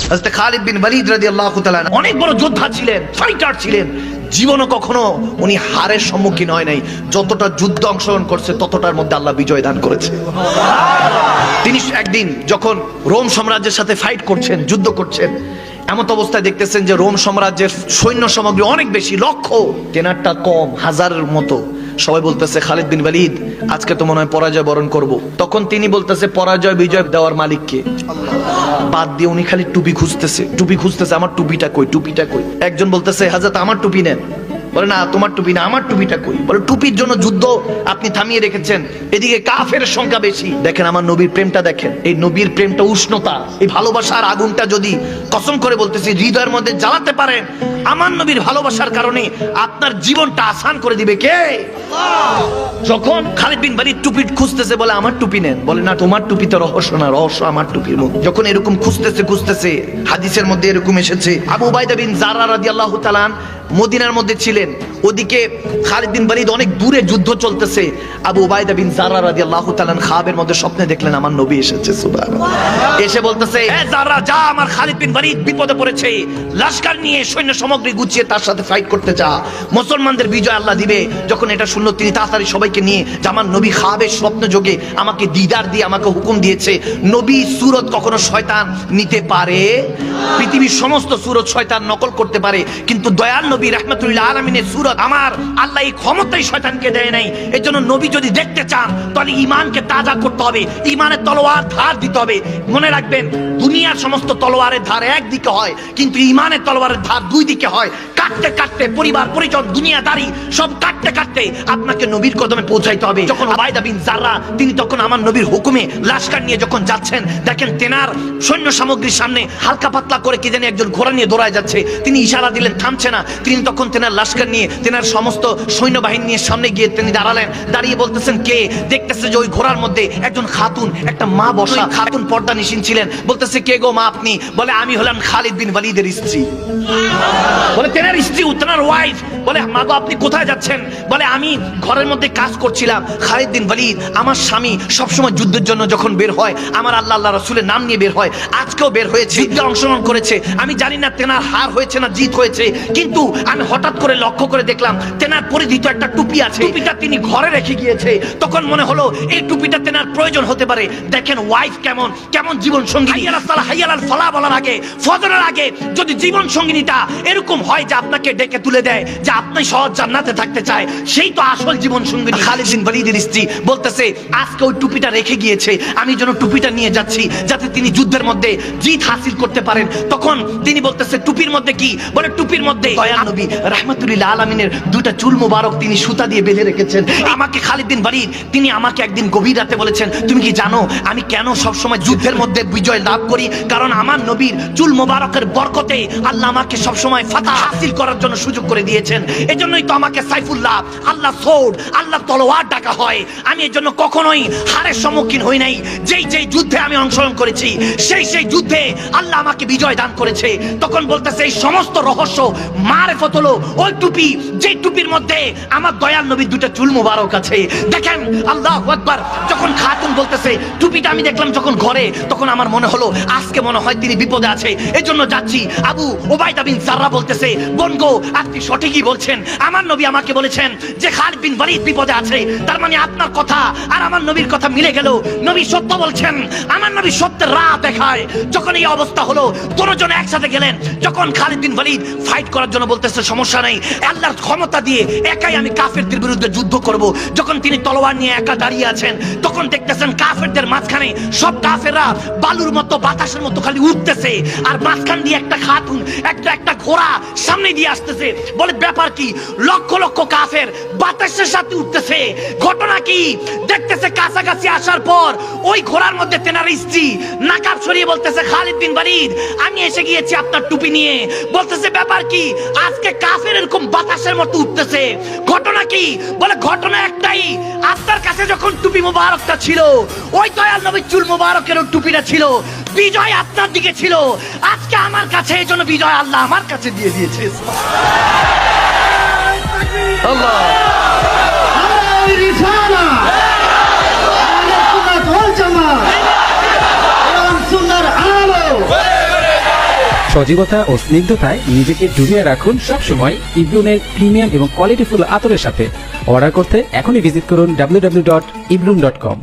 হযরত খালিদ বিন ওয়ালিদ রাদিয়াল্লাহু তাআলা অনেক বড় যোদ্ধা ছিলেন, ফাইটার ছিলেন। জীবনে কখনো উনি হারের সম্মুখীন হয় নাই। যতটা যুদ্ধ অংশগ্রহণ করছে ততটার মধ্যে আল্লাহ বিজয় দান করেছে। তিনি একদিন যখন রোম সাম্রাজ্যের সাথে ফাইট করছেন, যুদ্ধ করছেন, এমন অবস্থায় দেখতেছেন যে রোম সাম্রাজ্যের সৈন্য সামগ্রী অনেক বেশি, লক্ষ, তেনারটা কম, হাজারের মতো। সবাই বলতেছে খালিদ বিন ওয়ালিদ আজকে তো মনে হয় পরাজয় বরণ করব। তখন তিনি বলতেছে পরাজয় বিজয় দেওয়ার মালিক কে? বাদ দিয়ে উনি খালি টুপি খুঁজতেছে, আমার টুপিটা কই, টুপিটা কই। একজন বলতেছে হযরত আমার টুপি নেন। বলে না তোমার টুপি না, আমার টুপিটা কই। বলে টুপির জন্য যুদ্ধ আপনি থামিয়ে রেখেছেন, এদিকে কাফের সংখ্যা বেশি। দেখেন আমার নবীর প্রেমটা দেখেন, এই নবীর প্রেমটা, উষ্ণতা, এই ভালোবাসার আগুনটা যদি কসম করে বলতেছি হৃদয়ের মধ্যে জ্বালাতে পারেন, আমার নবীর ভালোবাসার কারণে আপনার জীবনটা আসান করে দিবে কে? যখন খালিদ বিন ওয়ালিদ টুপি খুঁজতেছে, বলে আমার টুপি নেন। বলে না তোমার টুপি তো রহস্য না, রহস্য আমার টুপির মধ্যে। যখন এরকম খুঁজতেছে হাদিসের মধ্যে এরকম এসেছে আবু উবাইদা বিন জাররা রাদিয়াল্লাহু তাআলা মদিনার মধ্যে ছিলেন, ওদিকে খালিদ বিন ওয়ালিদ অনেক দূরে যুদ্ধ চলতেছে। আবু উবাইদা বিন জাররা রাদিয়াল্লাহু তাআলা খাবের মধ্যে স্বপ্নে দেখলেন আমার নবী এসেছে, সুবহানাল্লাহ। এসে বলতেছে এ জাররা যা, আমার খালিদ বিন ওয়ালিদ বিপদে পড়েছে, লশকর নিয়ে সৈন্য সামগ্রী গুছিয়ে তার সাথে ফাইট করতে যা, মুসলমানদের বিজয় আল্লাহ দিবে। যখন এটা শুনলো তিনি তাড়াতাড়ি সবাইকে নিয়ে যে আমার নবী খাবের স্বপ্ন যোগে আমাকে দিদার দিয়ে আমাকে হুকুম দিয়েছে। নবী সুরত কখনো শয়তান নিতে পারে? পৃথিবীর সমস্ত সুরত শয়তান নকল করতে পারে, কিন্তু দয়াল নবী রাহমাতুল্লিল আলামিনের সুরত আমার আল্লাহ এই ক্ষমতাই শয়তানকে দেয় নাই। এজন্য নবী যদি দেখতে চান তাহলে ঈমানকে তাজা করতে হবে, ঈমানের তলোয়ার ধার দিতে হবে। মনে রাখবেন দুনিয়ার সমস্ত তলোয়ারের ধার একদিকে হয়, কিন্তু ঈমানের তলোয়ারের ধার দুই দিকে হয়। কাটতে কাটতে পরিবার পরিজন দুনিয়াদারি সব কাটতে কাটতে আপনাকে নবীর কদমে পৌঁছাইতে হবে। যখন উবাইদা বিন জাররা তিনি তখন আমার নবীর হুকুমে লশকর নিয়ে যখন যাচ্ছেন, দেখেন তেনার সৈন্য সামগ্রীর সামনে হালকা পাতলা করে কি জানি একজন ঘোড়া নিয়ে দৌড়ায় যাচ্ছে। তিনি ইশারা দিলেন থামছে না। তিনি তখন তেনার লশকর নিয়ে তেনার সমস্ত সৈন্যবাহিনী নিয়ে সামনে গিয়ে তিনি দাঁড়ালেন। দাঁড়িয়ে বলতেছেন কে? দেখতেছে যে ওই ঘোড়ার মধ্যে একজন খাতুন, একটা মা বসা। খাতুন পর্দা নিশিন ছিলেন। বলতেছে কে গো মা আপনি? বলে আমি হলাম খালিদ বিন ওয়ালিদের স্ত্রী। বলে তেনার স্ত্রী, তেনার ওয়াইফ। বলে মা গো আপনি কোথায় যাচ্ছেন? বলে আমি ঘরের মধ্যে কাজ করছিলাম। খালিদ বিন ওয়ালিদ আমার স্বামী সবসময় যুদ্ধের জন্য যখন বের হয় আমার আল্লাহ রাসূলের নাম নিয়ে বের হয়, আজকেও বের হয়েছে, যুদ্ধে অংশগ্রহণ করেছে। আমি জানি না তেনার হার হয়েছে না জিত হয়েছে, কিন্তু আমি হঠাৎ করে লক্ষ্য করে দেখলাম তেনার পরিধিত একটা টুপি আছে, টুপিটা তিনি ঘরে রেখে গিয়েছে। তখন মনে হলো এই টুপিটা তেনার প্রয়োজন হতে পারে। দেখেন ওয়াইফ কেমন কেমন জীবন সঙ্গী। হাইয়াল সালাহ হাইয়াল ফালাহ বলার আগে, ফজরের আগে যদি জীবন সঙ্গিনীটা এরকম হয় যে আপনাকে ডেকে তুলে দেয় যে আপনি সহজ জান্নাতে থাকতে চায়, সেই তো আসল জীবন সঙ্গিনী। খালিদ বিন ওয়ালিদের স্ত্রী বলতেছে আজকে ওই টুপিটা রেখে গিয়েছে, আমি যেন টুপিটা নিয়ে যাচ্ছি যাতে তিনি যুদ্ধের মধ্যে জিত হাসিল করতে পারেন। তখন তিনি বলতেছে টুপির মধ্যে কি? বলে টুপির মধ্যে দয়াল নবী রাহমাতুল্লিল আলামিনের দুইটা চুল মোবারক তিনি সুতা দিয়ে বেঁধে রেখেছেন। আমাকে খালিদ বিন ওয়ালিদ তিনি আমাকে একদিন গভীর রাতে বলেছেন তুমি কি জানো আমি কেন সবসময় যুদ্ধের মধ্যে বিজয় লাভ করি? কারণ আমার নবীর চুল মোবারকের বরকতে আল্লাহ আমাকে সবসময় ফাতাহ হাসিল করার জন্য সুযোগ করে দিয়েছেন। এজন্যই তো আমাকে সাইফুল্লাহ, আল্লাহ সোর্ড, আল্লাহ তলোয়ার ডাকা হয়। আমি এজন্য কখনোই হারের সম্মুখীন হই নাই। যেই যুদ্ধে আমি অংশগ্রহণ করেছি সেই যুদ্ধে আল্লাহ আমাকে বিজয় দান করেছে। তখন বলতেছে এই সমস্ত রহস্য মারিফত হলো ওই টুপি, যে টুপির মধ্যে আমার দয়াল নবীর দুটো চুল মোবারক আছে। দেখেন আল্লাহু আকবার। যখন খাতুন বলতেছে টুপিটা আমি দেখলাম যখন ঘরে, তখন আমার মনে হলো আজকে মনে হয় তিনি বিপদে আছে, এজন্য যাচ্ছি। আবু উবাইদা বিন জাররা বলতেছে বোন গো আপনি সঠিকই বলছেন, আমার নবী আমাকে বলেছেন যে খালিদ বিন ওয়ালিদ বিপদে আছে, তার মানে আপনার কথা আর আমার নবীর কথা মিলে গেল। নবী সত্য বলছেন, আমার নবী সত্যের রাহ দেখায়। যখন এই অবস্থা হলো দুজন একসাথে গেলেন। যখন খালিদ বিন ওয়ালিদ ফাইট করার জন্য বলতেছে সমস্যা নাই, আল্লাহর ক্ষমতা দিয়ে একাই আমি কাফেরদের বিরুদ্ধে যুদ্ধ করব। যখন তিনি তলোয়ার নিয়ে একা দাঁড়িয়ে আছেন, তখন দেখতেছেন কাফেরদের মাঝখানে সব কাফেররা বালুর মতো বাতাসের মতো খালি উঠতেছে, আর মাঝখান দিয়ে একটা খাতুন একটা ঘোড়া সামনে দিয়ে আসতেছে। বলে ব্যাপার কি? লক্ষ লক্ষ কাফের বাতাসের সাথে উঠতেছে, ঘটনা কি? দেখতেছে কাছাকাছি আসার পর ওই ঘোড়ার মধ্যে তেনার স্ত্রী নাকাব সরিয়ে বলতেছে খালিদ বিন ওয়ালিদ আমি এসে গিয়েছি আপনার টুপি নিয়ে। বলতেছে ব্যাপার কি? আজকে কাফের এরকম বাতাসের মতো উঠতেছে, ঘটনা কি? বলে ঘটনা একটাই, আপনার কাছে যখন টুপি মোবারকটা ছিল ওই দয়াল নবীর চুল মোবারকের টুপিটা ছিল, বিজয় আপনার দিকে ছিল। আজকে আমার কাছে, এই জন্য বিজয় আল্লাহ আমার কাছে দিয়ে দিয়েছে। আল্লাহ সজীবতা ও স্নিগ্ধতায় নিজেকে ডুবিয়ে রাখুন সবসময় ইবলুনের প্রিমিয়াম এবং কোয়ালিটিফুল আতরের সাথে। অর্ডার করতে এখনই ভিজিট করুন www.ibloom.com।